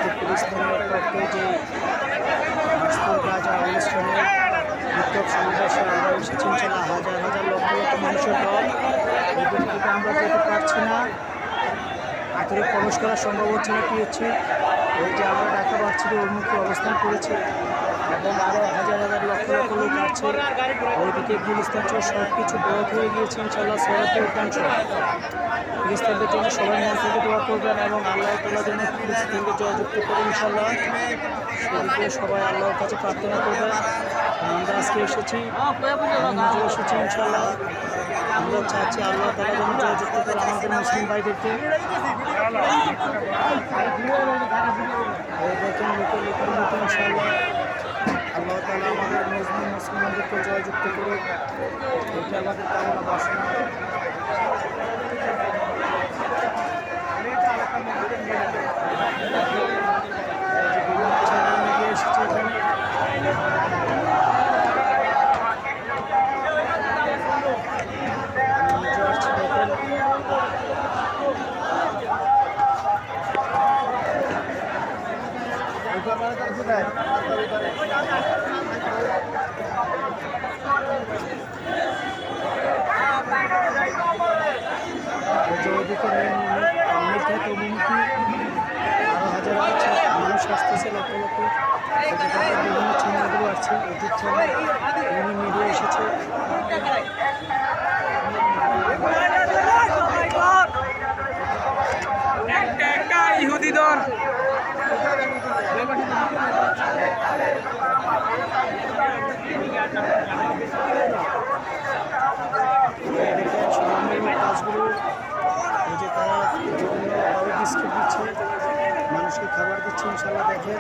আমাদের গুলিস্তানের পক্ষে যে ভাস্কর রাজা অনুষ্ঠানে বিক্ষোভ সমাবেশে আমরা এসেছি ইনশাল্লাহ হাজার হাজার লক্ষ লক্ষ মানুষের দল এদিন থেকে আমরা যেতে পারছি না, ভিতরে প্রবেশ করা সম্ভব হচ্ছে না। কি হচ্ছে এই যে আমরা ঢাকা ভার্সিটির উন্মুক্ত অবস্থান করেছি এবং আরও হাজার হাজার লক্ষ লক্ষ লোক আসছে। ওইদিকে গুলিস্তান সহ সব কিছু ব্লক হয়ে গিয়েছে ইনশাল্লাহ। সড়কের উদ্যাংশ গুলিস্তানদের জন্য সবাই মন থেকে দোয়া করবেন এবং আল্লাহ তাআলা যেন গুলিস্তানকে জয়যুক্ত করে ইনশাল্লাহ সেদিকে সবাই আল্লাহর কাছে প্রার্থনা করবেন। আমরা আজকে এসেছি, নিজে এসেছি ইনশাল্লাহ। আমরা চাচ্ছি আল্লাহ তাআলা যেন জয়যুক্ত করে আমাদের মুসলিম ভাইদেরকে। দেখেন লোকের মতো ইনশাল্লাহ আল্লাহ তাআলা আমাদের মুসলমানদেরকে জয়যুক্ত করে, এটা আমাদের কামনা বাসনা। এসেছে এখানে আরো হাজার মানুষ আসতেছে, লক্ষ লক্ষ বিভিন্ন চ্যানেলগুলো আসছে, ইউটিউব চ্যানেল, বিভিন্ন মিডিয়া এসেছে। ইহুদিদের কাজগুলো এই যে তারা বিভিন্নভাবে বিস্কুট দিচ্ছে, মানুষকে খাবার দিচ্ছে ইনশাল্লাহ। দেখেন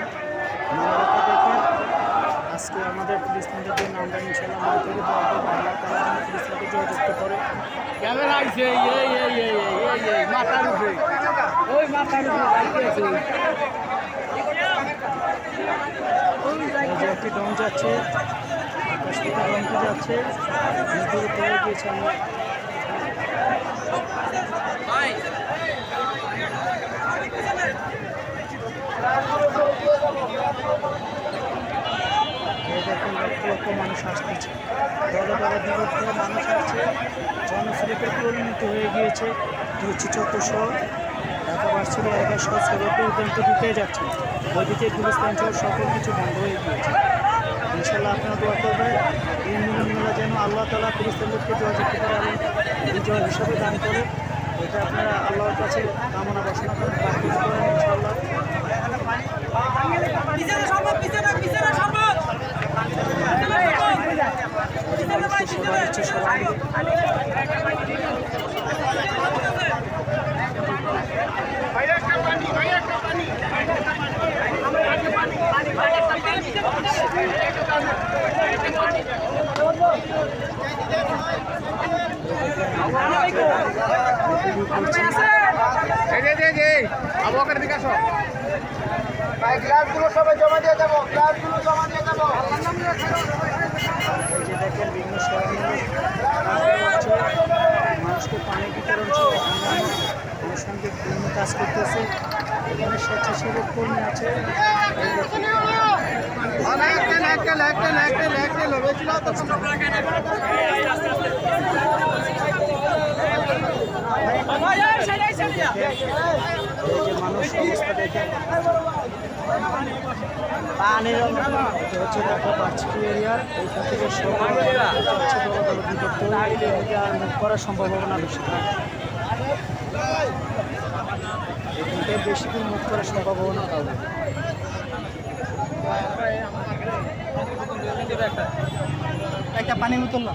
মানবতা দেখেন। আজকে আমাদের ফিলিস্তিনদের জন্য আমরা ইনশাল্লাহ মন থেকে দোয়া করবো আল্লাহ তাআলা যেন ফিলিস্তিনকে জয়যুক্ত করে। ক্যামেরা আইছে মাথার উপরে, ওই মাথার উপরে এই যে একটি ড্রোন যাচ্ছে, আকাশ থেকে ড্রোনটি যাচ্ছে, দূরে পড়ে গিয়েছে। আমরা দেখেন লক্ষ লক্ষ মানুষ আসতেছে, দলে দলে বিভক্ত মানুষ আসছে, জনস্রোতে পরিণত হয়ে গিয়েছে। হচ্ছে চত্বরসহ ঢাকা ভার্সিটি এলাকায় সব সড়কের উদ্যান্ত ঢুকে যাচ্ছে, ওইদিকে গুলিস্তান সহ সকল কিছু বন্ধ হয়ে গিয়েছে। ইনশাল্লাহ আপনারা দোয়া করবেন এই মিলনমেলা যেন আল্লাহ তাআলা ফিলিস্তিনদেরকে জয়যুক্ত করে এবং বিজয় হিসাবে দান করে। এটা আপনারা আল্লাহর কাছে কামনা বাসনা করেন, প্রার্থনা করেন ইনশাল্লাহ। সেবা দিচ্ছে সবাই। গ্লাসগুলো সবাই জমা দিয়ে যাবো, গ্লাসগুলো জমা দিয়ে যাবো। এই যে দেখেন বিভিন্ন মানুষকে পানি বিতরণ সহ অন্যান্য অনুষ্ঠানকে বিভিন্ন কাজ করতেছে। এখানে স্বেচ্ছাসেবী কর্মী আছে। এই যে মানুষ অবস্থা দেখেন, পানির হচ্ছে ঢাকা ভার্সিটি এরিয়ার এইখান থেকে সবাই হচ্ছে দল দল বিভক্ত, এটা আর মুখ করা সম্ভব হবে না বেশি। এখান থেকে বেশি দিন মুখ করা সম্ভব হবে না কাউকে। একটা পানি বোতল না।